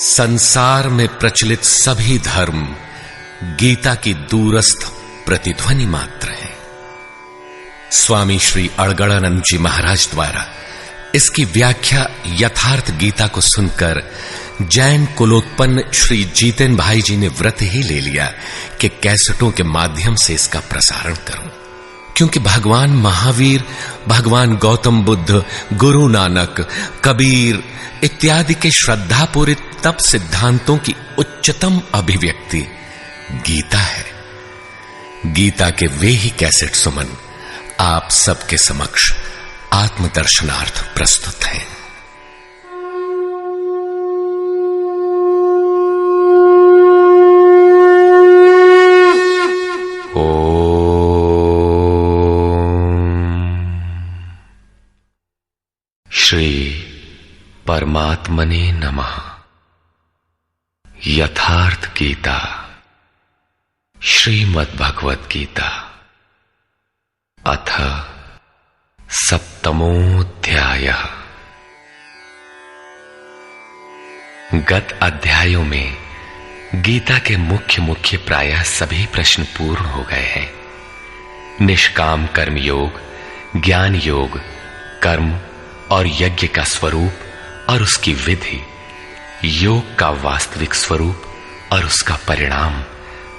संसार में प्रचलित सभी धर्म गीता की दूरस्थ प्रतिध्वनि मात्र है। स्वामी श्री अड़गड़ानंद जी महाराज द्वारा इसकी व्याख्या यथार्थ गीता को सुनकर जैन कुलोत्पन्न श्री जीतेन भाई जी ने व्रत ही ले लिया कि कैसेटों के माध्यम से इसका प्रसारण करूं, क्योंकि भगवान महावीर, भगवान गौतम बुद्ध, गुरु नानक, कबीर इत्यादि के श्रद्धापूरित तप सिद्धांतों की उच्चतम अभिव्यक्ति गीता है। गीता के वे ही कैसेट सुमन आप सबके समक्ष आत्मदर्शनार्थ प्रस्तुत हैं। श्री परमात्मने नमः। यथार्थ गीता, श्रीमद् भगवत गीता, अथ सप्तमोऽध्यायः। गत अध्यायों में गीता के मुख्य प्रायः सभी प्रश्न पूर्ण हो गए हैं। निष्काम कर्म योग, ज्ञान योग, कर्म और यज्ञ का स्वरूप और उसकी विधि, योग का वास्तविक स्वरूप और उसका परिणाम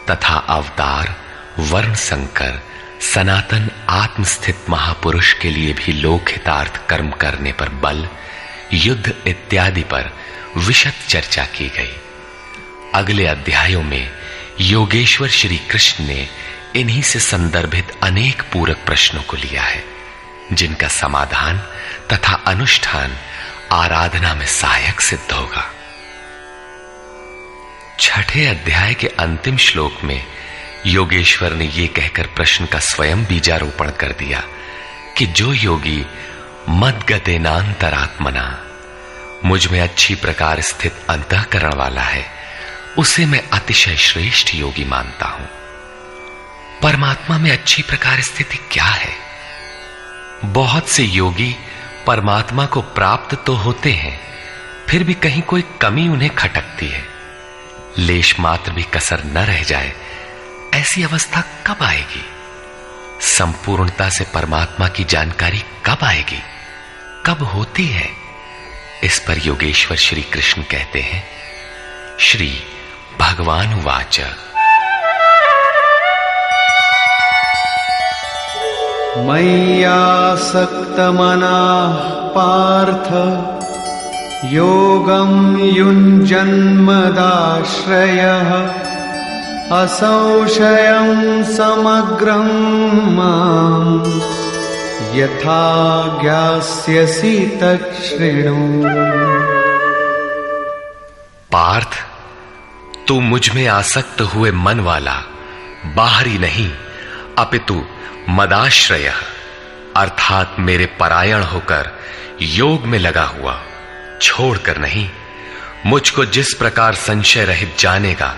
तथा अवतार, वर्ण संकर, सनातन आत्मस्थित महापुरुष के लिए भी लोक हितार्थ कर्म करने पर बल, युद्ध इत्यादि पर विशद चर्चा की गई। अगले अध्यायों में योगेश्वर श्री कृष्ण ने इन्हीं से संदर्भित अनेक पूरक प्रश्नों को लिया है, जिनका समाधान तथा अनुष्ठान आराधना में सहायक सिद्ध होगा। छठे अध्याय के अंतिम श्लोक में योगेश्वर ने यह कहकर प्रश्न का स्वयं बीजारोपण कर दिया कि जो योगी मद्गतेनांतरात्मना, मुझ में अच्छी प्रकार स्थित अंतःकरण वाला है, उसे मैं अतिशय श्रेष्ठ योगी मानता हूं। परमात्मा में अच्छी प्रकार स्थिति क्या है? बहुत से योगी परमात्मा को प्राप्त तो होते हैं, फिर भी कहीं कोई कमी उन्हें खटकती है। लेश मात्र भी कसर न रह जाए, ऐसी अवस्था कब आएगी? संपूर्णता से परमात्मा की जानकारी कब आएगी, कब होती है? इस पर योगेश्वर श्री कृष्ण कहते हैं, श्री भगवान उवाच, मय्यासक्तमनाः पार्थ योगं युञ्जन्मदाश्रयः असंशयं समग्रं मां यथा ज्ञास्यसि तच्छृणु। पार्थ, तू मुझ में आसक्त हुए मन वाला, बाहरी नहीं अपितु मदाश्रय अर्थात मेरे परायण होकर योग में लगा हुआ, छोड़कर नहीं, मुझको जिस प्रकार संशय रहित जानेगा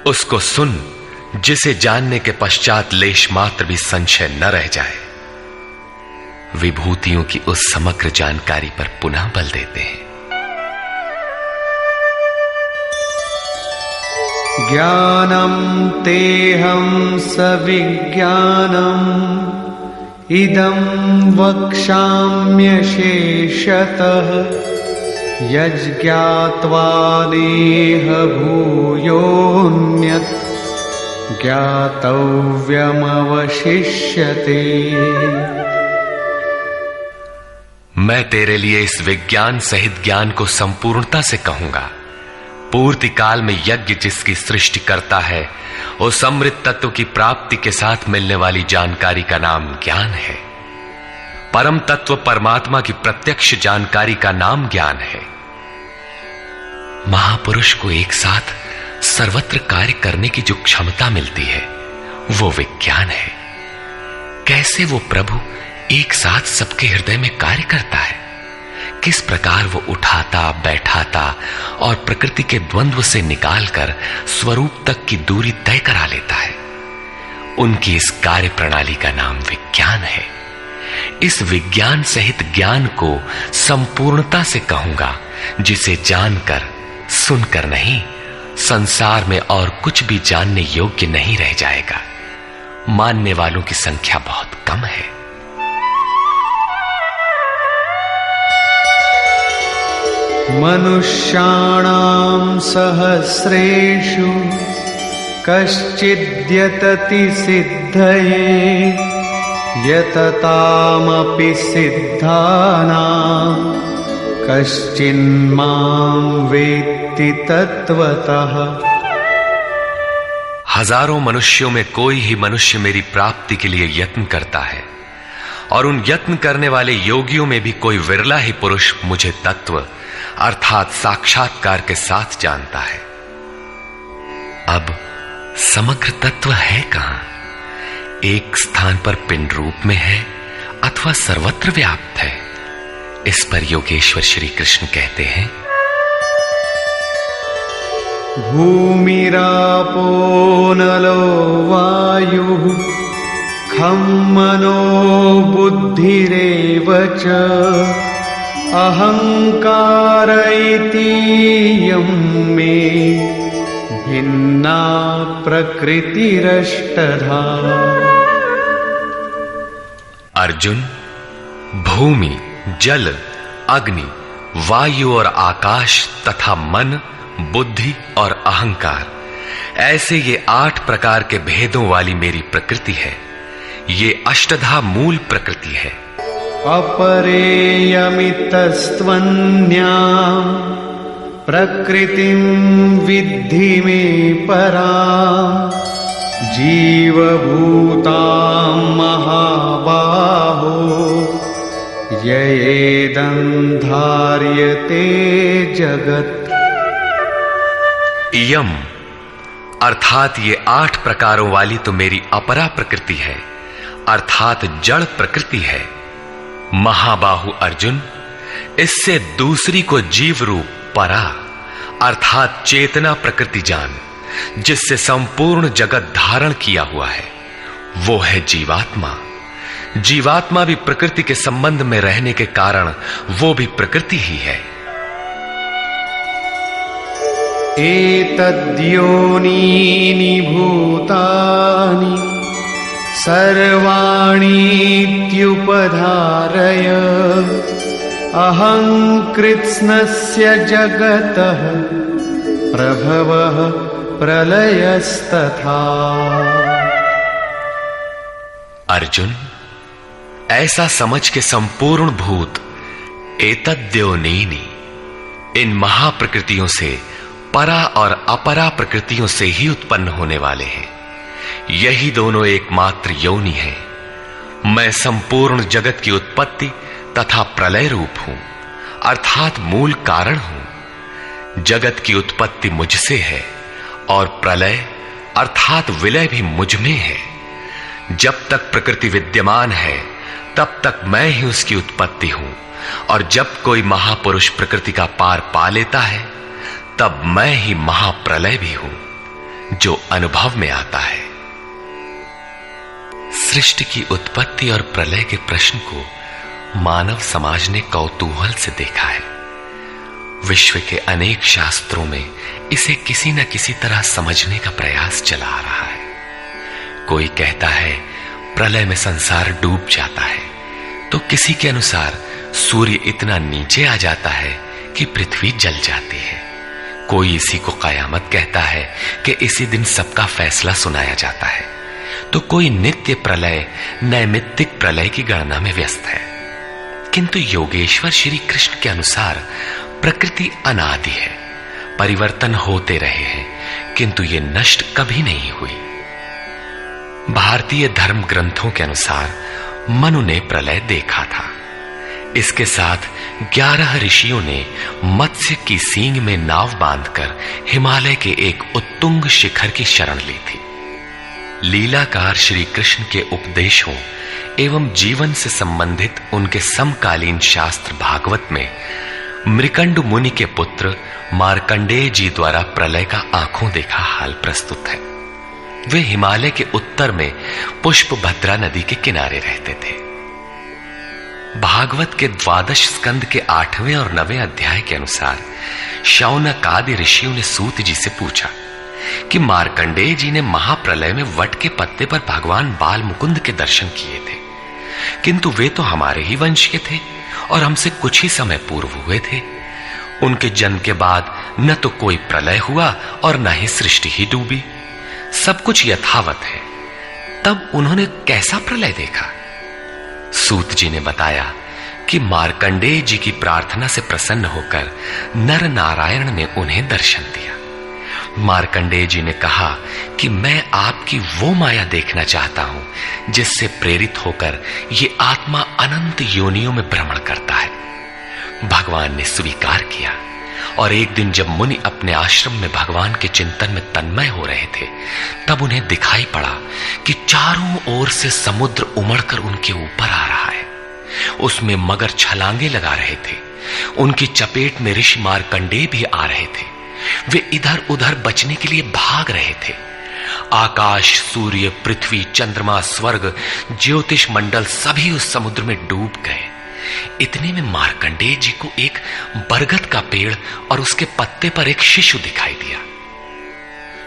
उसको सुन, जिसे जानने के पश्चात लेश मात्र भी संशय न रह जाए। विभूतियों की उस समग्र जानकारी पर पुनः बल देते हैं। ज्ञानम तेहं सविज्ञानम इदं वक्ष्याम्यशेषतः यज्ज्ञात्वा नेह भूयोऽन्यत् ज्ञातव्यमवशिष्यते। मैं तेरे लिए इस विज्ञान सहित ज्ञान को संपूर्णता से कहूंगा। पूर्ति काल में यज्ञ जिसकी सृष्टि करता है, उस अमृत तत्व की प्राप्ति के साथ मिलने वाली जानकारी का नाम ज्ञान है। परम तत्व परमात्मा की प्रत्यक्ष जानकारी का नाम ज्ञान है। महापुरुष को एक साथ सर्वत्र कार्य करने की जो क्षमता मिलती है, वो विज्ञान है। कैसे वो प्रभु एक साथ सबके हृदय में कार्य करता है, किस प्रकार वो उठाता, बैठाता और प्रकृति के द्वंद्व से निकालकर स्वरूप तक की दूरी तय करा लेता है, उनकी इस कार्य प्रणाली का नाम विज्ञान है। इस विज्ञान सहित ज्ञान को संपूर्णता से कहूंगा, जिसे जानकर सुनकर नहीं, संसार में और कुछ भी जानने योग्य नहीं रह जाएगा। मानने वालों की संख्या बहुत कम है। मनुष्याणां सहस्रेषु कश्चिद्यतति सिद्धये यततामपि सिद्धानां कश्चिन्मां वेत्ति तत्वतः। हजारों मनुष्यों में कोई ही मनुष्य मेरी प्राप्ति के लिए यत्न करता है, और उन यत्न करने वाले योगियों में भी कोई विरला ही पुरुष मुझे तत्व अर्थात साक्षात्कार के साथ जानता है। अब समग्र तत्व है कहां? एक स्थान पर पिंड रूप में है अथवा सर्वत्र व्याप्त है? इस पर योगेश्वर श्री कृष्ण कहते हैं, भूमिरापो नलो वायुः खं मनो बुद्धिरेव च अहंकार इतीयं मे भिन्ना प्रकृतिरष्टधा। अर्जुन, भूमि, जल, अग्नि, वायु और आकाश तथा मन, बुद्धि और अहंकार, ऐसे ये 8 प्रकार के भेदों वाली मेरी प्रकृति है। ये अष्टधा मूल प्रकृति है। अपरेयमितस्त्वन्या प्रकृतिं विद्धि मे परा जीवभूतां महाबाहो ययेदं धार्यते जगत्। इयम अर्थात ये 8 प्रकारों वाली तो मेरी अपरा प्रकृति है, अर्थात जड़ प्रकृति है। महाबाहु अर्जुन, इससे दूसरी को जीव रूप परा अर्थात चेतना प्रकृति जान, जिससे संपूर्ण जगत धारण किया हुआ है, वो है जीवात्मा। जीवात्मा भी प्रकृति के संबंध में रहने के कारण वो भी प्रकृति ही है। एतद्योनीनि भूतानि सर्वाणीत्युपधारय अहं कृत्स्नस्य जगतः प्रभवः प्रलयस्तथा। अर्जुन, ऐसा समझ के संपूर्ण भूत एतद्योनीनि, इन महाप्रकृतियों से परा और अपरा प्रकृतियों से ही उत्पन्न होने वाले हैं। यही दोनों एकमात्र योनि है। मैं संपूर्ण जगत की उत्पत्ति तथा प्रलय रूप हूं, अर्थात मूल कारण हूं। जगत की उत्पत्ति मुझसे है और प्रलय अर्थात विलय भी मुझ में है। जब तक प्रकृति विद्यमान है तब तक मैं ही उसकी उत्पत्ति हूं, और जब कोई महापुरुष प्रकृति का पार पा लेता है तब मैं ही महाप्रलय भी हूं, जो अनुभव में आता है। सृष्टि की उत्पत्ति और प्रलय के प्रश्न को मानव समाज ने कौतूहल से देखा है। विश्व के अनेक शास्त्रों में इसे किसी न किसी तरह समझने का प्रयास चला आ रहा है। कोई कहता है प्रलय में संसार डूब जाता है, तो किसी के अनुसार सूर्य इतना नीचे आ जाता है कि पृथ्वी जल जाती है। कोई इसी को कयामत कहता है कि इसी दिन सबका फैसला सुनाया जाता है, तो कोई नित्य प्रलय नैमित्तिक प्रलय की गणना में व्यस्त है। किंतु योगेश्वर श्री कृष्ण के अनुसार प्रकृति अनादि है, परिवर्तन होते रहे हैं, किंतु ये नष्ट कभी नहीं हुई। भारतीय धर्म ग्रंथों के अनुसार मनु ने प्रलय देखा था। इसके साथ 11 ऋषियों ने मत्स्य की सींग में नाव बांधकर हिमालय के एक उत्तुंग शिखर की शरण ली थी। लीलाकार श्री कृष्ण के उपदेशों एवं जीवन से संबंधित उनके समकालीन शास्त्र भागवत में मृकंड मुनि के पुत्र मार्कंडेय जी द्वारा प्रलय का आंखों देखा हाल प्रस्तुत है। वे हिमालय के उत्तर में पुष्पभद्रा नदी के किनारे रहते थे। भागवत के 12 स्कंद के 8वें और 9वें अध्याय के अनुसार शौनक आदि ऋषियों ने सूत जी से पूछा कि मार्कंडेय जी ने महाप्रलय में वट के पत्ते पर भगवान बाल मुकुंद के दर्शन किए थे, किंतु वे तो हमारे ही वंश के थे और हमसे कुछ ही समय पूर्व हुए थे। उनके जन्म के बाद न तो कोई प्रलय हुआ और न ही सृष्टि ही डूबी, सब कुछ यथावत है। तब उन्होंने कैसा प्रलय देखा? सूत जी ने बताया कि मार्कंडेय जी की प्रार्थना से प्रसन्न होकर नर नारायण ने उन्हें दर्शन दिया। मार्कंडेय जी ने कहा कि मैं आपकी वो माया देखना चाहता हूं जिससे प्रेरित होकर ये आत्मा अनंत योनियों में भ्रमण करता है। भगवान ने स्वीकार किया और एक दिन जब मुनि अपने आश्रम में भगवान के चिंतन में तन्मय हो रहे थे, तब उन्हें दिखाई पड़ा कि चारों ओर से समुद्र उमड़कर उनके ऊपर आ रहा है। उसमें मगर छलांगे लगा रहे थे। उनकी चपेट में ऋषि मार्कंडेय भी आ रहे थे। वे इधर उधर बचने के लिए भाग रहे थे। आकाश, सूर्य, पृथ्वी, चंद्रमा, स्वर्ग, ज्योतिष मंडल सभी उस समुद्र में डूब गए। इतने में मार्कंडेय जी को एक बरगद का पेड़ और उसके पत्ते पर एक शिशु दिखाई दिया।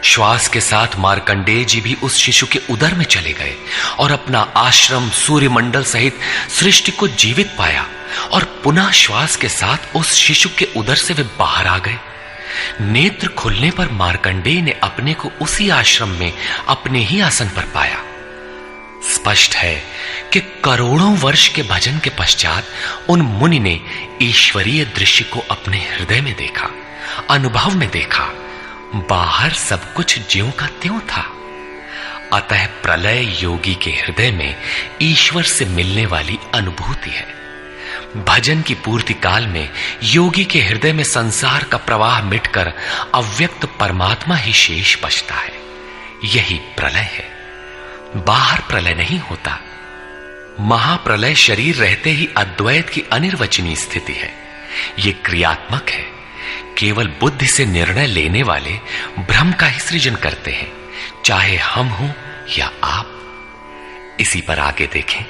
श्वास के साथ मार्कंडेय जी भी उस शिशु के उदर में चले गए और अपना आश्रम, सूर्यमंडल सहित सृष्टि को जीवित पाया और पुनः श्वास के साथ उस शिशु के उदर से वे बाहर आ गए। नेत्र खुलने पर मार्कंडेय ने अपने को उसी आश्रम में अपने ही आसन पर पाया। स्पष्ट है कि करोड़ों वर्ष के भजन के पश्चात उन मुनि ने ईश्वरीय दृश्य को अपने हृदय में देखा, अनुभव में देखा। बाहर सब कुछ ज्यों का त्यों था। अतः प्रलय योगी के हृदय में ईश्वर से मिलने वाली अनुभूति है। भजन की पूर्ति काल में योगी के हृदय में संसार का प्रवाह मिटकर अव्यक्त परमात्मा ही शेष बचता है। यही प्रलय है, बाहर प्रलय नहीं होता। महाप्रलय शरीर रहते ही अद्वैत की अनिर्वचनीय स्थिति है। यह क्रियात्मक है। केवल बुद्धि से निर्णय लेने वाले भ्रम का ही सृजन करते हैं, चाहे हम हों या आप। इसी पर आगे देखें।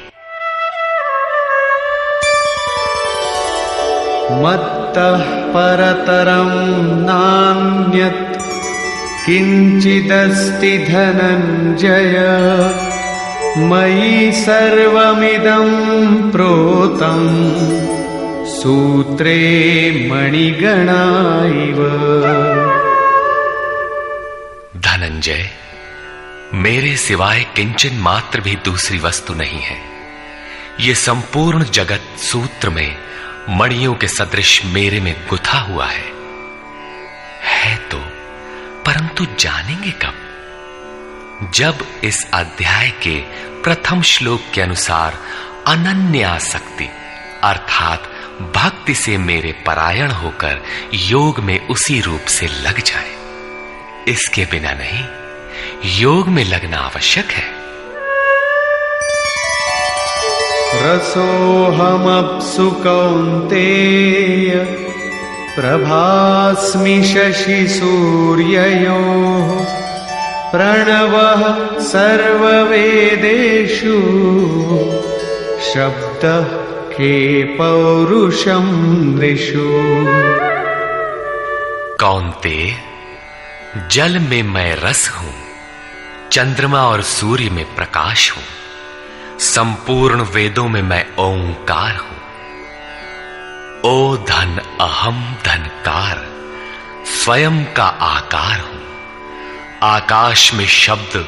मत्तः परतरं नान्यत् किंचिदस्ति धनंजय मयि सर्वमिदं प्रोतं सूत्रे मणिगणा इव। धनंजय, मेरे सिवाय किंचन मात्र भी दूसरी वस्तु नहीं है। ये संपूर्ण जगत सूत्र में मणियों के सदृश मेरे में गुथा हुआ है तो, परंतु जानेंगे कब? जब इस अध्याय के प्रथम श्लोक के अनुसार अनन्यासक्ति अर्थात भक्ति से मेरे परायण होकर योग में उसी रूप से लग जाए। इसके बिना नहीं, योग में लगना आवश्यक है। रसोऽहमप्सु कौन्तेय प्रभास्मि शशि सूर्ययोः प्रणवः सर्ववेदेषु शब्दः के पौरुषं नृषु। कौन्तेय, जल में मैं रस हूं, चंद्रमा और सूर्य में प्रकाश हूं, संपूर्ण वेदों में मैं ओंकार हूं। ओ धन अहम धनकार, स्वयं का आकार हूं। आकाश में शब्द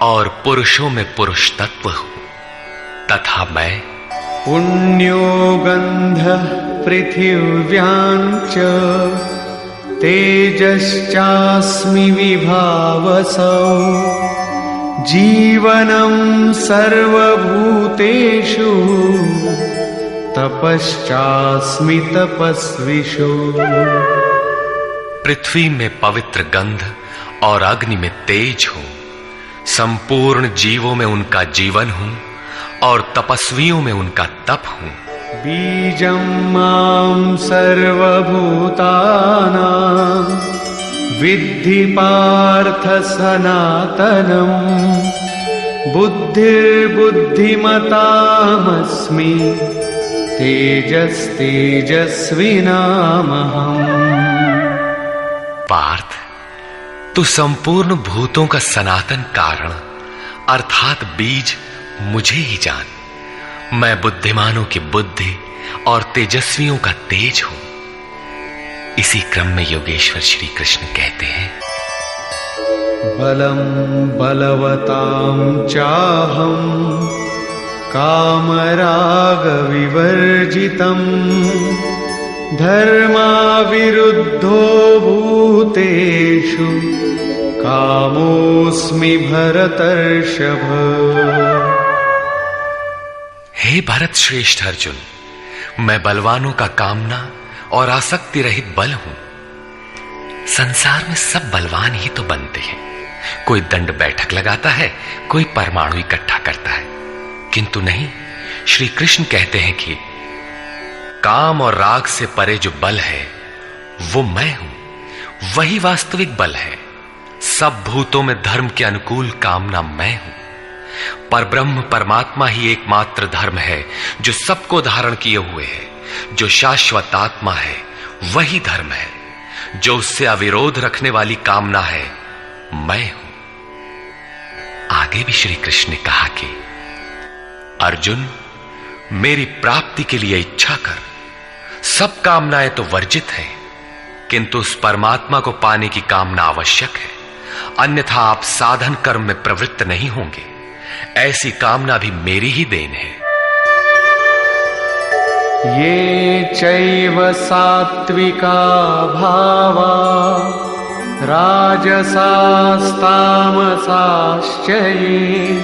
और पुरुषों में पुरुष तत्व हूं, तथा मैं पुण्यो गंधः पृथिव्यां च तेजश्चास्मि विभावसौ जीवनं सर्वभूतेषु तपश्चास्मि तपस्विषु। पृथ्वी में पवित्र गंध और अग्नि में तेज हूं, संपूर्ण जीवों में उनका जीवन हूं और तपस्वियों में उनका तप हूं। बीजं मां सर्वभूतानां विद्धि पार्थ सनातनम् बुद्धिर्बुद्धिमतामस्मि तेजस्तेजस्विनामहम्। पार्थ, तू संपूर्ण भूतों का सनातन कारण अर्थात बीज मुझे ही जान। मैं बुद्धिमानों की बुद्धि और तेजस्वियों का तेज हूं। इसी क्रम में योगेश्वर श्री कृष्ण कहते हैं, बलं बलवतां चाहं कामरागविवर्जितं धर्माविरुद्धो भूतेषु कामोऽस्मि भरतर्षभ। हे भरत श्रेष्ठ अर्जुन, मैं बलवानों का कामना और आसक्ति रहित बल हूं। संसार में सब बलवान ही तो बनते हैं। कोई दंड बैठक लगाता है, कोई परमाणु इकट्ठा करता है, किंतु नहीं, श्री कृष्ण कहते हैं कि काम और राग से परे जो बल है वो मैं हूं, वही वास्तविक बल है। सब भूतों में धर्म के अनुकूल कामना मैं हूं। परब्रह्म परमात्मा ही एकमात्र धर्म है जो सबको धारण किए हुए है। जो शाश्वत आत्मा है वही धर्म है। जो उससे अविरोध रखने वाली कामना है मैं हूं। आगे भी श्री कृष्ण ने कहा कि अर्जुन, मेरी प्राप्ति के लिए इच्छा कर। सब कामनाएं तो वर्जित है, किंतु उस परमात्मा को पाने की कामना आवश्यक है, अन्यथा आप साधन कर्म में प्रवृत्त नहीं होंगे। ऐसी कामना भी मेरी ही देन है। ये चैव सात्विका भावा राजसास्तामसाश्च ये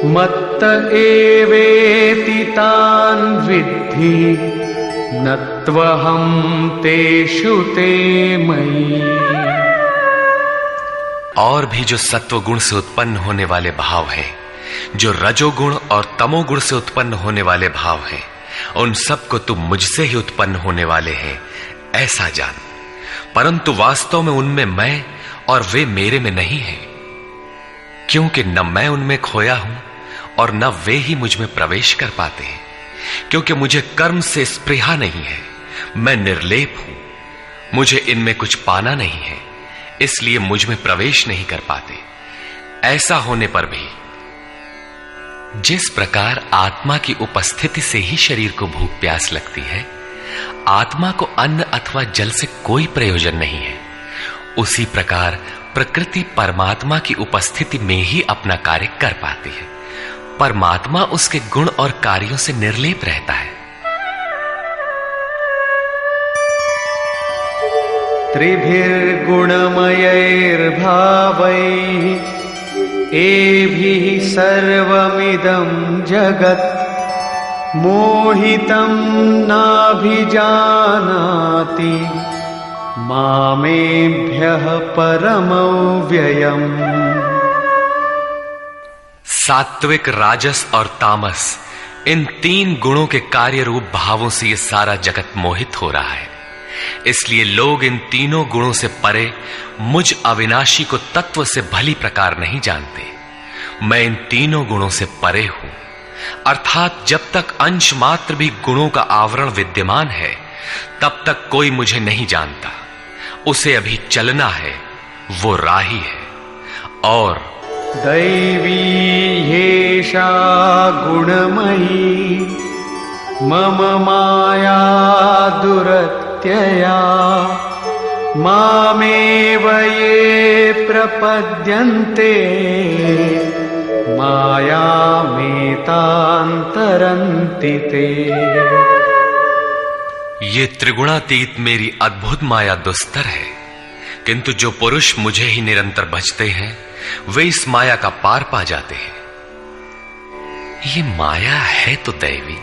मत्त एवेति तान् विद्धि न त्वहं तेषु ते मयि। और भी जो सत्व गुण से उत्पन्न होने वाले भाव हैं, जो रजोगुण और तमोगुण से उत्पन्न होने वाले भाव हैं, उन सब को तुम मुझसे ही उत्पन्न होने वाले हैं ऐसा जान। परंतु वास्तव में उनमें मैं और वे मेरे में नहीं हैं, क्योंकि न मैं उनमें खोया हूं और न वे ही मुझ में प्रवेश कर पाते हैं। क्योंकि मुझे कर्म से स्पृहा नहीं है, मैं निर्लेप हूं, मुझे इनमें कुछ पाना नहीं है, इसलिए मुझ में प्रवेश नहीं कर पाते। ऐसा होने पर भी जिस प्रकार आत्मा की उपस्थिति से ही शरीर को भूख प्यास लगती है, आत्मा को अन्न अथवा जल से कोई प्रयोजन नहीं है, उसी प्रकार प्रकृति परमात्मा की उपस्थिति में ही अपना कार्य कर पाती है। परमात्मा उसके गुण और कार्यों से निर्लेप रहता है। त्रिभिर्गुणमयैर्भावैः एभिः सर्वमिदं जगत् मोहितं नाभिजानाति मामेभ्यः परमव्ययम्। सात्विक, राजस और तामस, इन तीन गुणों के कार्य रूप भावों से यह सारा जगत मोहित हो रहा है। इसलिए लोग इन तीनों गुणों से परे मुझ अविनाशी को तत्व से भली प्रकार नहीं जानते। मैं इन तीनों गुणों से परे हूं, अर्थात जब तक अंश मात्र भी गुणों का आवरण विद्यमान है तब तक कोई मुझे नहीं जानता। उसे अभी चलना है, वो राही है। और दैवी ह्येषा गुणमयी मम माया दुरत्यया मामेव ये प्रपद्यन्ते मायामेतान्तरन्ति ते। ये त्रिगुणातीत मेरी अद्भुत माया दुस्तर है, किंतु जो पुरुष मुझे ही निरंतर भजते हैं वे इस माया का पार पा जाते हैं। ये माया है तो दैवी,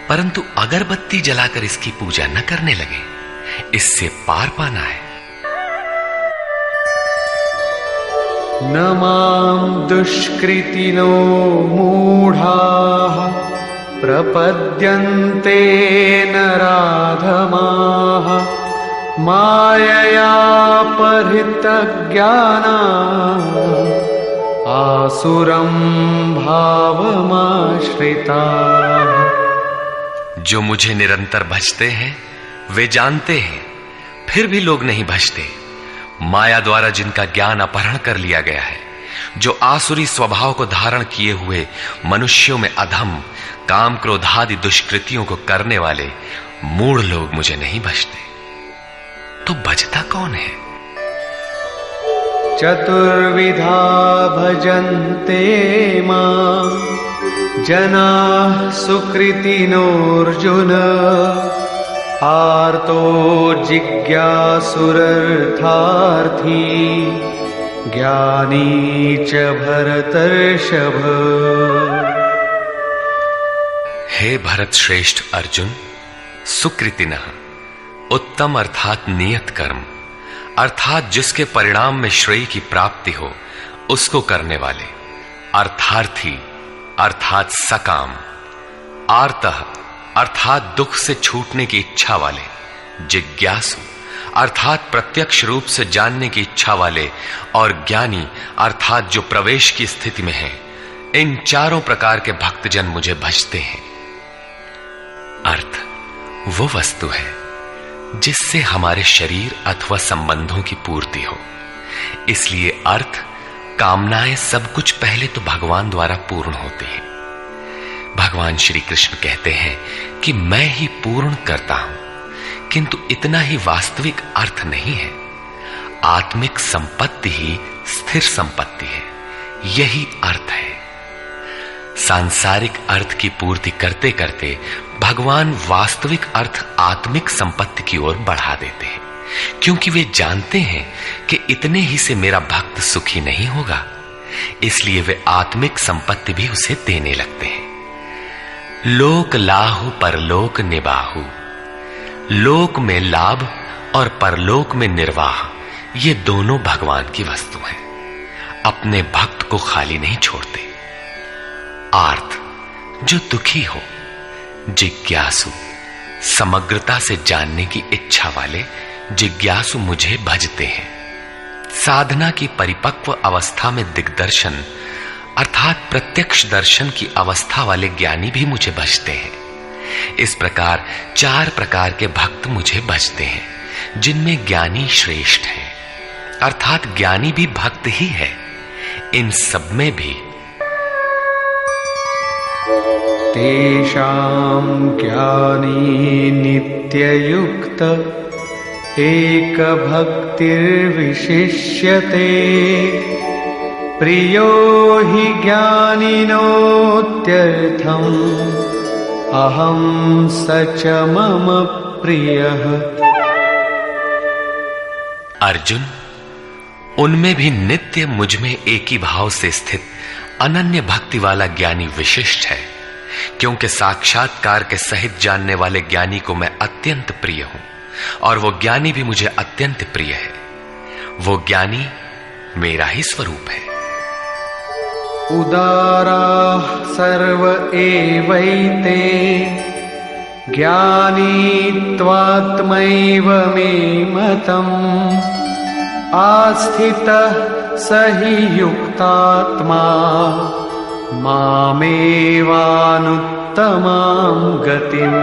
परंतु अगरबत्ती जलाकर इसकी पूजा न करने लगे, इससे पार पाना है। न मां दुष्कृतिनो मूढ़ाः प्रपद्यन्ते नराधमाः माययापहृतज्ञानाः आसुरं भावमाश्रिताः। जो मुझे निरंतर भजते हैं वे जानते हैं, फिर भी लोग नहीं भजते। माया द्वारा जिनका ज्ञान अपहरण कर लिया गया है, जो आसुरी स्वभाव को धारण किए हुए मनुष्यों में अधम काम क्रोधादि दुष्कृतियों को करने वाले मूढ़ लोग मुझे नहीं भजते, तो भजता कौन है? चतुर्विधा भजन्ते मां जनाः सुकृतिनोऽर्जुन आर्तो जिज्ञासुरर्थार्थी ज्ञानी च भरतर्षभ। हे भरत श्रेष्ठ अर्जुन, सुकृतिनः उत्तम अर्थात नियत कर्म, अर्थात जिसके परिणाम में श्रेय की प्राप्ति हो उसको करने वाले, अर्थार्थी अर्थात सकाम, आर्तः अर्थात दुख से छूटने की इच्छा वाले, जिज्ञासु अर्थात प्रत्यक्ष रूप से जानने की इच्छा वाले, और ज्ञानी अर्थात जो प्रवेश की स्थिति में है। इन चारों प्रकार के भक्तजन मुझे भजते हैं। अर्थ वो वस्तु है जिससे हमारे शरीर अथवा संबंधों की पूर्ति हो। इसलिए अर्थ, कामनाएं सब कुछ पहले तो भगवान द्वारा पूर्ण होते हैं। भगवान श्री कृष्ण कहते हैं कि मैं ही पूर्ण करता हूं, किंतु इतना ही वास्तविक अर्थ नहीं है। आत्मिक संपत्ति ही स्थिर संपत्ति है, यही अर्थ है। सांसारिक अर्थ की पूर्ति करते करते भगवान वास्तविक अर्थ आत्मिक संपत्ति की ओर बढ़ा देते हैं, क्योंकि वे जानते हैं कि इतने ही से मेरा भक्त सुखी नहीं होगा। इसलिए वे आत्मिक संपत्ति भी उसे देने लगते हैं। लोक लाहु परलोक निबाहु, लोक में लाभ और परलोक में निर्वाह, ये दोनों भगवान की वस्तु हैं। अपने भक्त को खाली नहीं छोड़ते। आर्त, जो दुखी हो, जिज्ञासु, समग्रता से जानने की इच्छा वाले जिज्ञासु मुझे भजते हैं। साधना की परिपक्व अवस्था में दिग्दर्शन अर्थात प्रत्यक्ष दर्शन की अवस्था वाले ज्ञानी भी मुझे भजते हैं। इस प्रकार चार प्रकार के भक्त मुझे भजते हैं, जिनमें ज्ञानी श्रेष्ठ है, अर्थात ज्ञानी भी भक्त ही है। इन सब में भी तेषां ज्ञानी नित्ययुक्त एक भक्तिर्विशिष्यते प्रियो हि ज्ञानिनोत्यर्थम् अहं स च मम प्रियः। अर्जुन, उनमें भी नित्य मुझ में एक ही भाव से स्थित अनन्य भक्ति वाला ज्ञानी विशिष्ट है, क्योंकि साक्षात्कार के सहित जानने वाले ज्ञानी को मैं अत्यंत प्रिय हूं, और वो ज्ञानी भी मुझे अत्यंत प्रिय है। वो ज्ञानी मेरा ही स्वरूप है। उदाराः सर्व एवैते ज्ञानी त्वात्मैव मे मतम् आस्थितः स हि युक्तात्मा मामेवानुत्तमां गतिम्।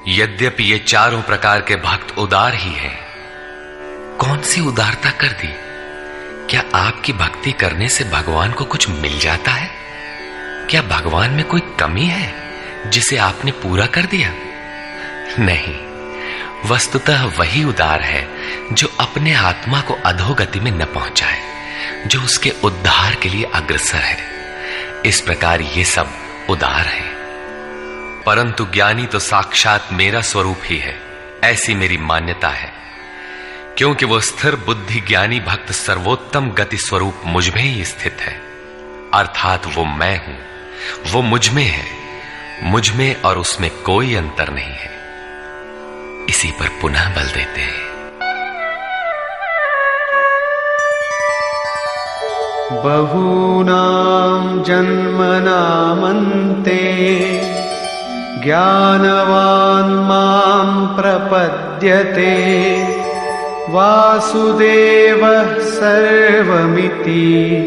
यद्यपि ये चारों प्रकार के भक्त उदार ही हैं, कौन सी उदारता कर दी? क्या आपकी भक्ति करने से भगवान को कुछ मिल जाता है? क्या भगवान में कोई कमी है जिसे आपने पूरा कर दिया? नहीं, वस्तुतः वही उदार है जो अपने आत्मा को अधोगति में न पहुंचाए, जो उसके उद्धार के लिए अग्रसर है। इस प्रकार ये सब उदार है। परंतु ज्ञानी तो साक्षात मेरा स्वरूप ही है, ऐसी मेरी मान्यता है, क्योंकि वो स्थिर बुद्धि ज्ञानी भक्त सर्वोत्तम गति स्वरूप मुझ में ही स्थित है। अर्थात वो मैं हूं, वो मुझ में है, मुझ में और उसमें कोई अंतर नहीं है। इसी पर पुनः बल देते हैं। बहूनां जन्मनामन्ते ज्ञानवान् मां प्रपद्यते वासुदेवः सर्वमिति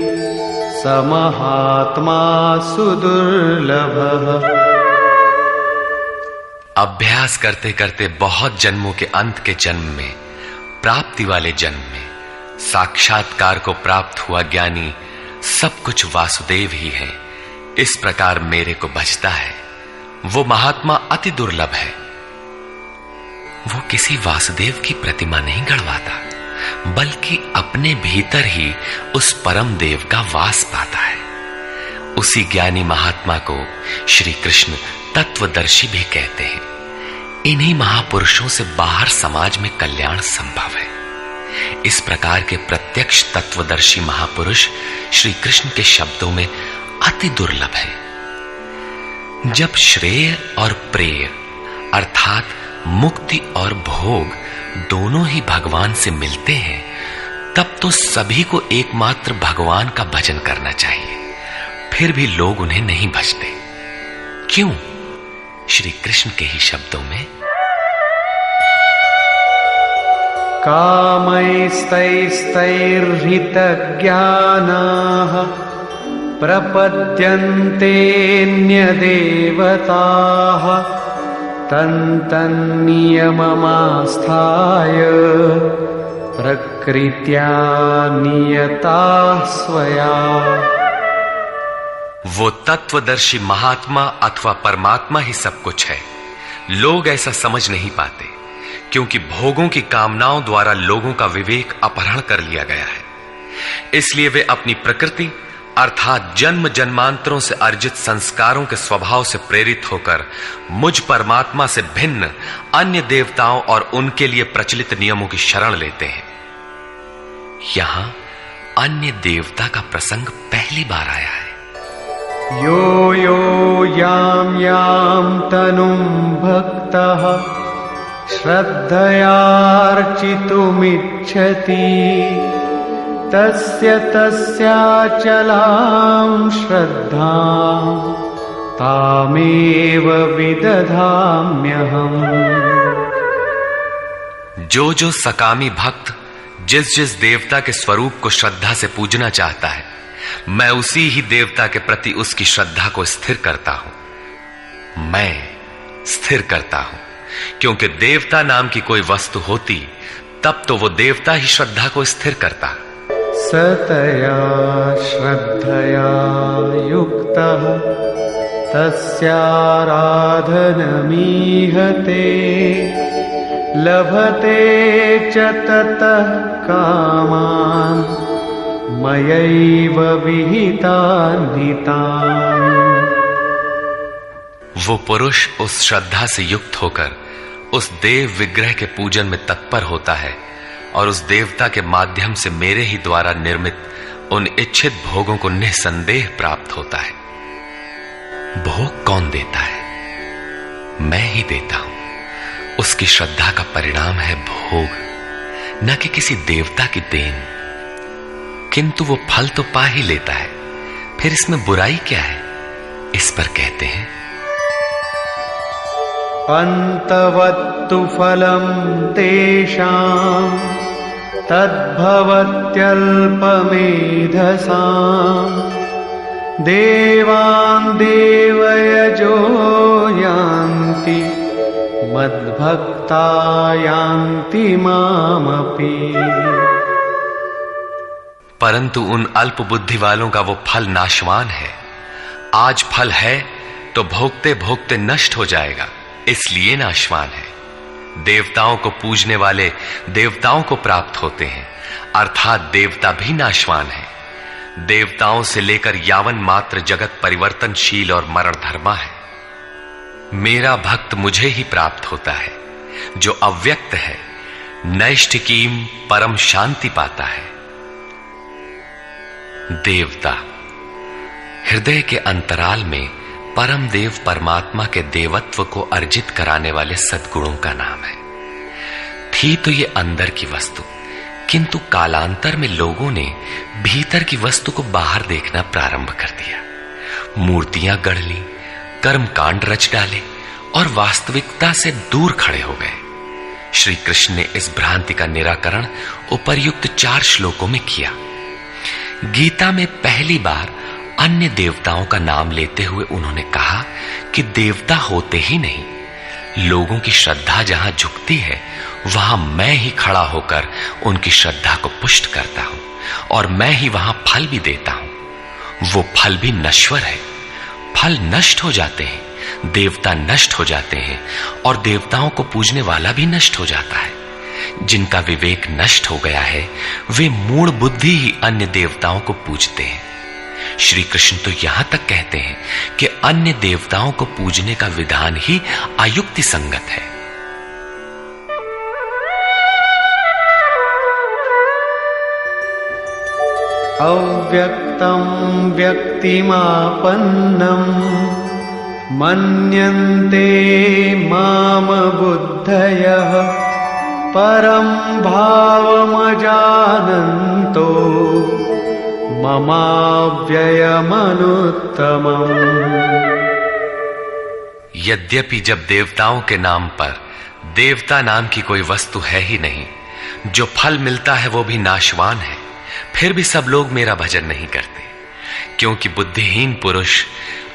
स महात्मा सुदुर्लभः। अभ्यास करते करते बहुत जन्मों के अंत के जन्म में, प्राप्ति वाले जन्म में साक्षात्कार को प्राप्त हुआ ज्ञानी सब कुछ वासुदेव ही है, इस प्रकार मेरे को भजता है, वो महात्मा अति दुर्लभ है। वो किसी वासुदेव की प्रतिमा नहीं गढ़वाता, बल्कि अपने भीतर ही उस परम देव का वास पाता है। उसी ज्ञानी महात्मा को श्री कृष्ण तत्वदर्शी भी कहते हैं। इन्हीं महापुरुषों से बाहर समाज में कल्याण संभव है। इस प्रकार के प्रत्यक्ष तत्वदर्शी महापुरुष श्री कृष्ण के शब्दों में अति दुर्लभ है। जब श्रेय और प्रेय अर्थात मुक्ति और भोग दोनों ही भगवान से मिलते हैं, तब तो सभी को एकमात्र भगवान का भजन करना चाहिए। फिर भी लोग उन्हें नहीं भजते। क्यों? श्री कृष्ण के ही शब्दों में, कामैस्तैस्तैर्हितज्ञानाः प्रपद्यन्तेऽन्यदेवताः तन्तन्नियममास्थाय प्रकृत्या नियताः स्वया। वो तत्वदर्शी महात्मा अथवा परमात्मा ही सब कुछ है। लोग ऐसा समझ नहीं पाते, क्योंकि भोगों की कामनाओं द्वारा लोगों का विवेक अपहरण कर लिया गया है। इसलिए वे अपनी प्रकृति अर्थात जन्म जन्मांतरों से अर्जित संस्कारों के स्वभाव से प्रेरित होकर मुझ परमात्मा से भिन्न अन्य देवताओं और उनके लिए प्रचलित नियमों की शरण लेते हैं। यहां अन्य देवता का प्रसंग पहली बार आया है। यो यो यां यां तनुं भक्तः श्रद्धयार्चितुमिच्छति तस्य तस्याचलां श्रद्धां तामेव विदधाम्यहम्। जो जो सकामी भक्त जिस जिस देवता के स्वरूप को श्रद्धा से पूजना चाहता है, मैं उसी ही देवता के प्रति उसकी श्रद्धा को स्थिर करता हूं। मैं स्थिर करता हूं, क्योंकि देवता नाम की कोई वस्तु होती तब तो वो देवता ही श्रद्धा को स्थिर करता। सतया श्रद्धया युक्तः तस्याराधनमीहते लभते च ततः कामान् मयैव विहितान् हितान्। वो पुरुष उस श्रद्धा से युक्त होकर उस देव विग्रह के पूजन में तत्पर होता है और उस देवता के माध्यम से मेरे ही द्वारा निर्मित उन इच्छित भोगों को निसंदेह प्राप्त होता है। भोग कौन देता है? मैं ही देता हूं। उसकी श्रद्धा का परिणाम है भोग, न कि किसी देवता की देन। किंतु वो फल तो पा ही लेता है, फिर इसमें बुराई क्या है? इस पर कहते हैं, अन्तवत्तु फलं तेषां तद्भवत्यल्पमेधसां देवान् देवयजो यान्ति मद्भक्ता यान्ति मामपि। परंतु उन अल्प बुद्धि वालों का वो फल नाशवान है। आज फल है तो भोगते भोगते नष्ट हो जाएगा, इसलिए नाशवान है। देवताओं को पूजने वाले देवताओं को प्राप्त होते हैं, अर्थात देवता भी नाशवान है। देवताओं से लेकर यावन मात्र जगत परिवर्तनशील और मरणधर्मा है। मेरा भक्त मुझे ही प्राप्त होता है, जो अव्यक्त है, नैष्ठिकीम परम शांति पाता है। देवता हृदय के अंतराल में परम देव परमात्मा के देवत्व को अर्जित कराने वाले सद्गुणों का नाम है। थी तो ये अंदर की वस्तु, किंतु कालांतर में लोगों ने भीतर की वस्तु को बाहर देखना प्रारंभ कर दिया। मूर्तियां गढ़ ली, कर्मकांड रच डाले और वास्तविकता से दूर खड़े हो गए। श्री कृष्ण ने इस भ्रांति का निराकरण उपर्युक्त 4 श्लोकों में किया। गीता में पहली बार अन्य देवताओं का नाम लेते हुए उन्होंने कहा कि देवता होते ही नहीं, लोगों की श्रद्धा जहां झुकती है, वहां मैं ही खड़ा होकर उनकी श्रद्धा को पुष्ट करता हूं और मैं ही वहां फल भी देता हूं। वो फल भी नश्वर है, फल नष्ट हो जाते हैं, देवता नष्ट हो जाते हैं और देवताओं को पूजने वाला भी नष्ट हो जाता है। जिनका विवेक नष्ट हो गया है, वे मूढ़ बुद्धि ही अन्य देवताओं को पूजते हैं। श्री कृष्ण तो यहां तक कहते हैं कि अन्य देवताओं को पूजने का विधान ही अयुक्ति संगत है। अव्यक्तं व्यक्तिमापन्नं मन्यन्ते माम बुद्धयः परं भावमजानन्तो ममाव्ययमनुत्तमम्। यद्यपि जब देवताओं के नाम पर देवता नाम की कोई वस्तु है ही नहीं, जो फल मिलता है वो भी नाशवान है, फिर भी सब लोग मेरा भजन नहीं करते, क्योंकि बुद्धिहीन पुरुष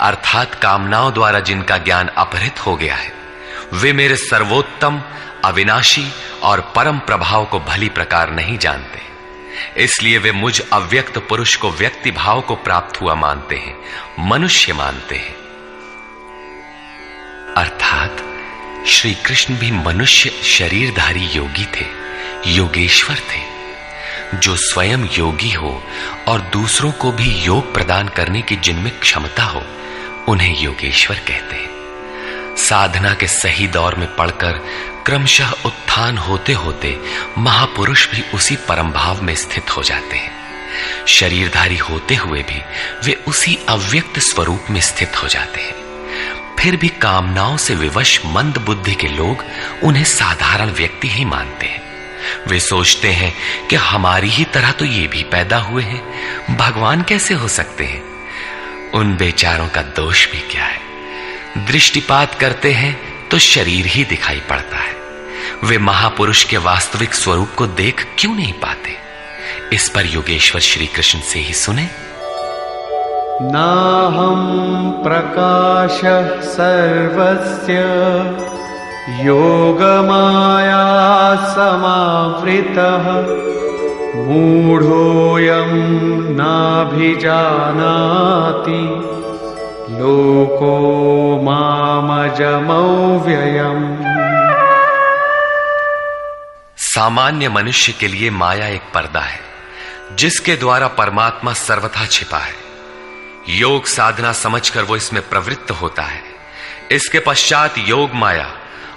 अर्थात कामनाओं द्वारा जिनका ज्ञान अपहृत हो गया है, वे मेरे सर्वोत्तम, अविनाशी और परम प्रभाव को भली प्रकार नहीं जानते। इसलिए वे मुझ अव्यक्त पुरुष को व्यक्ति भाव को प्राप्त हुआ मानते हैं, मनुष्य मानते हैं। अर्थात श्री कृष्ण भी मनुष्य शरीरधारी योगी थे, योगेश्वर थे। जो स्वयं योगी हो और दूसरों को भी योग प्रदान करने की जिनमें क्षमता हो, उन्हें योगेश्वर कहते हैं। साधना के सही दौर में पड़कर क्रमशः उत्थान होते होते महापुरुष भी उसी परम भाव में स्थित हो जाते हैं। शरीरधारी होते हुए भी वे उसी अव्यक्त स्वरूप में स्थित हो जाते हैं। फिर भी कामनाओं से विवश मंद बुद्धि के लोग उन्हें साधारण व्यक्ति ही मानते हैं। वे सोचते हैं कि हमारी ही तरह तो ये भी पैदा हुए हैं, भगवान कैसे हो सकते हैं। उन बेचारों का दोष भी क्या है, दृष्टिपात करते हैं तो शरीर ही दिखाई पड़ता है। वे महापुरुष के वास्तविक स्वरूप को देख क्यों नहीं पाते। इस पर योगेश्वर श्री कृष्ण से ही सुने। नाहं प्रकाशः सर्वस्य योगमाया समावृतः मूढ़ोऽयं नाभिजानाति लोको मामजमव्ययम्। सामान्य मनुष्य के लिए माया एक पर्दा है, जिसके द्वारा परमात्मा सर्वथा छिपा है। योग साधना समझकर वो इसमें प्रवृत्त होता है। इसके पश्चात योग माया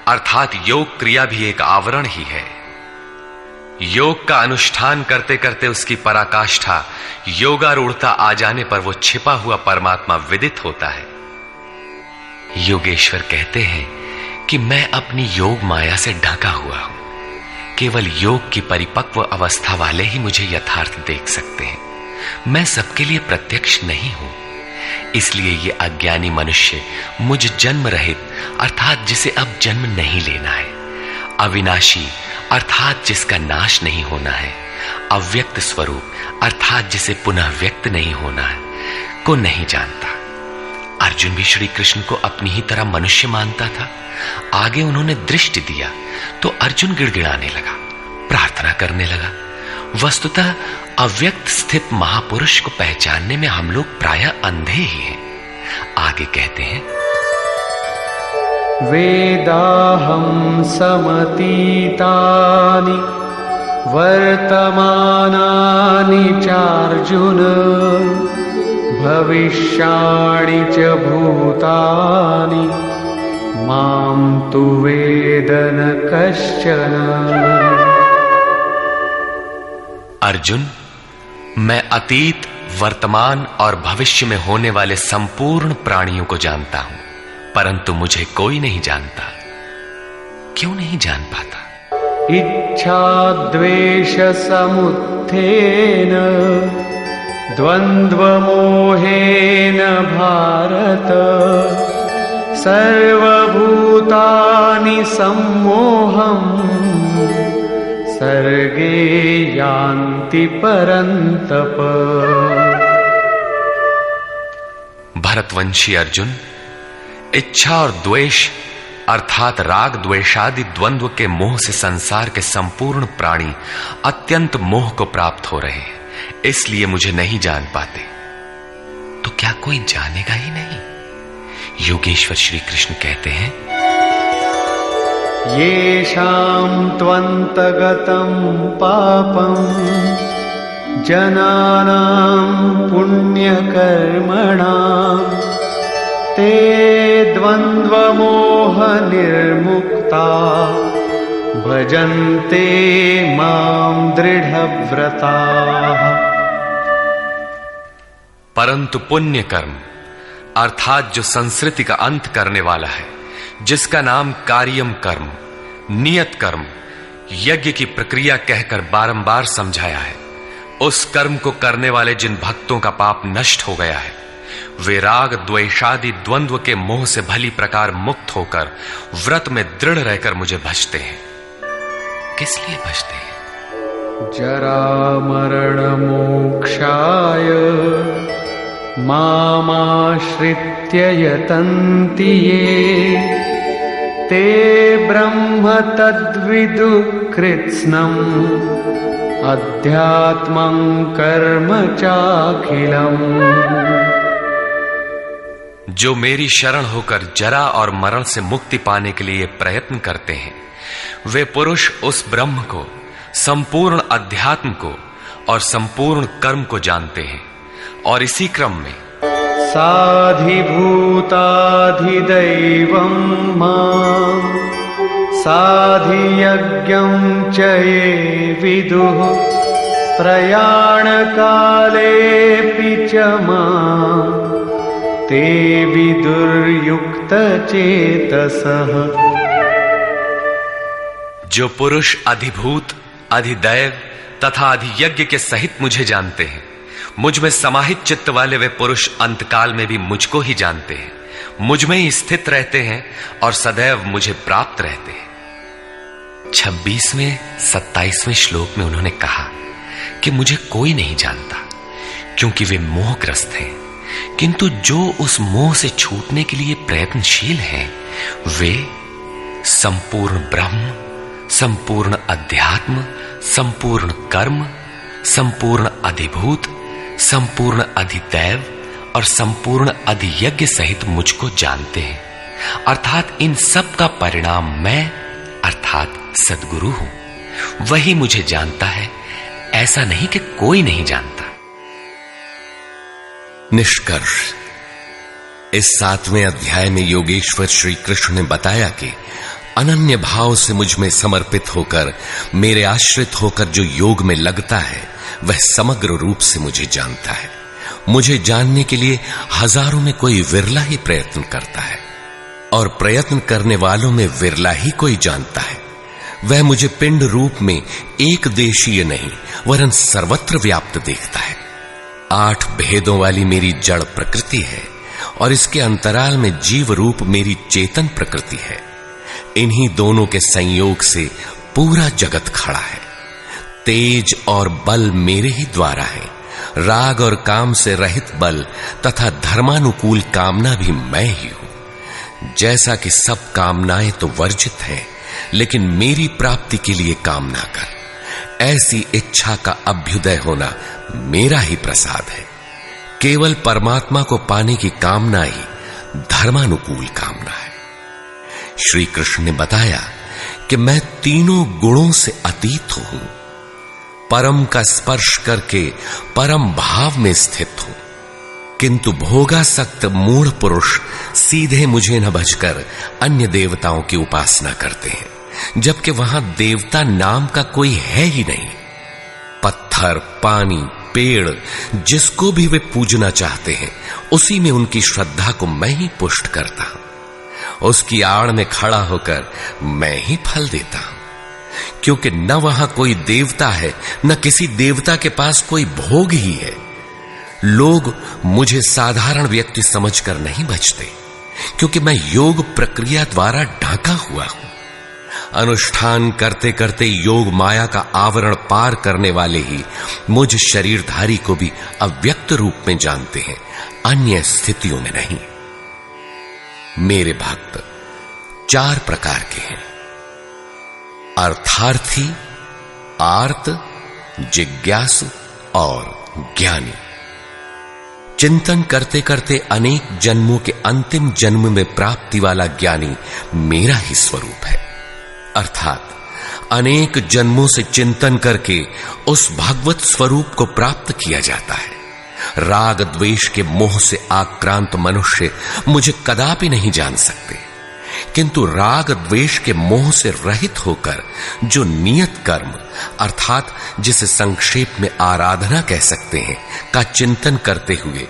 अर्थात योग क्रिया भी एक आवरण ही है। योग का अनुष्ठान करते करते उसकी पराकाष्ठा योगारूढ़ता आ जाने पर वो छिपा हुआ परमात्मा विदित होता है। योगेश्वर कहते हैं कि मैं अपनी योग माया से ढका हुआ हूं। केवल योग की परिपक्व अवस्था वाले ही मुझे यथार्थ देख सकते हैं। मैं सबके लिए प्रत्यक्ष नहीं हूं। इसलिए ये अज्ञानी मनुष्य मुझ जन्म रहित अर्थात जिसे अब जन्म नहीं लेना है, अविनाशी अर्थात जिसका नाश नहीं होना है, अव्यक्त स्वरूप अर्थात जिसे पुनः व्यक्त नहीं होना है, को नहीं जानता। अर्जुन भी श्री कृष्ण को अपनी ही तरह मनुष्य मानता था। आगे उन्होंने दृष्टि दिया तो अर्जुन गिड़गिड़ाने लगा, प्रार्थना करने लगा। वस्तुतः अव्यक्त स्थित महापुरुष को पहचानने में हम लोग प्रायः अंधे ही हैं। आगे कहते हैं, वेदाहं समतीतानि वर्तमानानि चार्जुन भविष्याणि च भूतानि मां तु वेद न कश्चन। अर्जुन, मैं अतीत, वर्तमान और भविष्य में होने वाले संपूर्ण प्राणियों को जानता हूं, परंतु मुझे कोई नहीं जानता। क्यों नहीं जान पाता? इच्छा द्वेष समुत्थेन द्वंद्व मोहेन भारत सर्वभूतानि सम्मोहम् सर्गे यान्ति परन्तप। भरतवंशी अर्जुन, इच्छा और द्वेष अर्थात राग द्वेषादि द्वंद्व के मोह से संसार के संपूर्ण प्राणी अत्यंत मोह को प्राप्त हो रहे हैं, इसलिए मुझे नहीं जान पाते। तो क्या कोई जानेगा ही नहीं? योगेश्वर श्री कृष्ण कहते हैं, येषां त्वन्तगतं पापं जनानां पुण्यकर्मणां ते द्वन्द्वमोह निर्मुक्ता भजन्ते मां दृढ़व्रताः। परंतु पुण्य कर्म अर्थात जो संस्कृति का अंत करने वाला है, जिसका नाम कार्यम कर्म, नियत कर्म, यज्ञ की प्रक्रिया कहकर बारंबार समझाया है, उस कर्म को करने वाले जिन भक्तों का पाप नष्ट हो गया है, वे राग द्वेषादि द्वंद्व के मोह से भली प्रकार मुक्त होकर व्रत में दृढ़ रहकर मुझे भजते हैं। किस लिए भजते हैं? जरा मरण मोक्षाय मामाश्रित्य यतन्ति ये ते ब्रह्म तद्विदुः कृत्स्नम् अध्यात्मं कर्म चाखिलम्। जो मेरी शरण होकर जरा और मरण से मुक्ति पाने के लिए प्रयत्न करते हैं, वे पुरुष उस ब्रह्म को, संपूर्ण अध्यात्म को और संपूर्ण कर्म को जानते हैं, और इसी क्रम में साधिभूताधिदैवं मां साधियज्ञं च ये विदुः प्रयाणकालेऽपि च मां ते विदुर्युक्तचेतसः। जो पुरुष अधिभूत, अधिदैव तथा अधियज्ञ के सहित मुझे जानते हैं, मुझ में समाहित चित्त वाले वे पुरुष अंतकाल में भी मुझको ही जानते हैं, मुझ में ही स्थित रहते हैं और सदैव मुझे प्राप्त रहते हैं। 26वें 27वें श्लोक में उन्होंने कहा कि मुझे कोई नहीं जानता, क्योंकि वे मोहग्रस्त हैं, किंतु जो उस मोह से छूटने के लिए प्रयत्नशील हैं, वे संपूर्ण ब्रह्म, संपूर्ण अध्यात्म, संपूर्ण कर्म, संपूर्ण अधिभूत, संपूर्ण अधिदैव और संपूर्ण अधियज्ञ सहित मुझको जानते हैं। अर्थात इन सब का परिणाम मैं अर्थात सद्गुरु हूं, वही मुझे जानता है, ऐसा नहीं कि कोई नहीं जानता। निष्कर्ष, इस 7वें अध्याय में योगेश्वर श्री कृष्ण ने बताया कि अनन्य भाव से मुझ में समर्पित होकर, मेरे आश्रित होकर जो योग में लगता है, वह समग्र रूप से मुझे जानता है। मुझे जानने के लिए हजारों में कोई विरला ही प्रयत्न करता है, और प्रयत्न करने वालों में विरला ही कोई जानता है। वह मुझे पिंड रूप में एक देशीय नहीं वरन सर्वत्र व्याप्त देखता है। 8 भेदों वाली मेरी जड़ प्रकृति है, और इसके अंतराल में जीव रूप मेरी चेतन प्रकृति है। इन्हीं दोनों के संयोग से पूरा जगत खड़ा है। तेज और बल मेरे ही द्वारा है। राग और काम से रहित बल तथा धर्मानुकूल कामना भी मैं ही हूं। जैसा कि सब कामनाएं तो वर्जित हैं, लेकिन मेरी प्राप्ति के लिए कामना कर, ऐसी इच्छा का अभ्युदय होना मेरा ही प्रसाद है। केवल परमात्मा को पाने की कामना ही धर्मानुकूल कामना है। श्री कृष्ण ने बताया कि मैं तीनों गुणों से अतीत हूं, परम का स्पर्श करके परम भाव में स्थित हूं, किंतु भोगासक्त मूढ़ पुरुष सीधे मुझे न भजकर अन्य देवताओं की उपासना करते हैं, जबकि वहां देवता नाम का कोई है ही नहीं। पत्थर, पानी, पेड़, जिसको भी वे पूजना चाहते हैं, उसी में उनकी श्रद्धा को मैं ही पुष्ट करता हूं। उसकी आड़ में खड़ा होकर मैं ही फल देता हूं, क्योंकि न वहां कोई देवता है, न किसी देवता के पास कोई भोग ही है। लोग मुझे साधारण व्यक्ति समझकर नहीं बचते, क्योंकि मैं योग प्रक्रिया द्वारा ढका हुआ हूं। अनुष्ठान करते करते योग माया का आवरण पार करने वाले ही मुझ शरीरधारी को भी अव्यक्त रूप में जानते हैं, अन्य स्थितियों में नहीं। मेरे भक्त, 4 प्रकार के हैं: अर्थार्थी, आर्त, जिज्ञासु और ज्ञानी। चिंतन करते करते अनेक जन्मों के अंतिम जन्म में प्राप्ति वाला ज्ञानी मेरा ही स्वरूप है। अर्थात अनेक जन्मों से चिंतन करके उस भगवत स्वरूप को प्राप्त किया जाता है। राग द्वेष के मोह से आक्रांत मनुष्य मुझे कदापि नहीं जान सकते, किंतु राग द्वेष के मोह से रहित होकर जो नियत कर्म अर्थात जिसे संक्षेप में आराधना कह सकते हैं का चिंतन करते हुए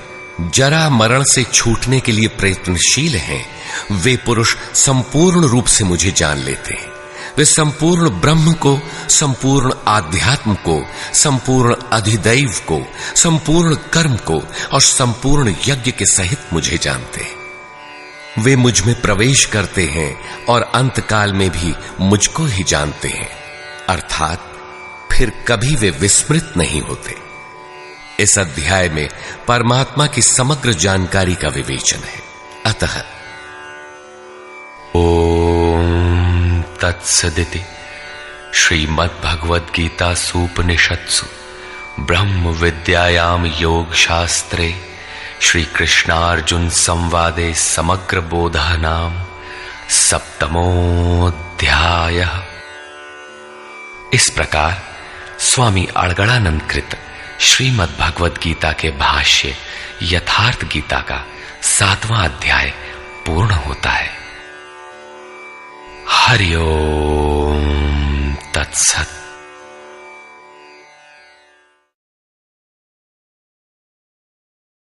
जरा मरण से छूटने के लिए प्रयत्नशील हैं, वे पुरुष संपूर्ण रूप से मुझे जान लेते हैं। वे संपूर्ण ब्रह्म को, संपूर्ण आध्यात्म को, संपूर्ण अधिदैव को, संपूर्ण कर्म को और संपूर्ण यज्ञ के सहित मुझे जानते हैं। वे मुझ में प्रवेश करते हैं और अंतकाल में भी मुझको ही जानते हैं, अर्थात फिर कभी वे विस्मृत नहीं होते। इस अध्याय में परमात्मा की समग्र जानकारी का विवेचन है। अतः ओम तत्सदिति श्रीमद्भगवद्गीतासूपनिषत्सु ब्रह्म विद्यायाम योग शास्त्रे श्री कृष्णार्जुन संवादे समग्र बोधः नाम सप्तमोऽध्यायः। इस प्रकार स्वामी अड़गड़ानंद कृत श्रीमद् भगवद गीता के भाष्य यथार्थ गीता का 7वां अध्याय पूर्ण होता है। हरि ओम तत्सत।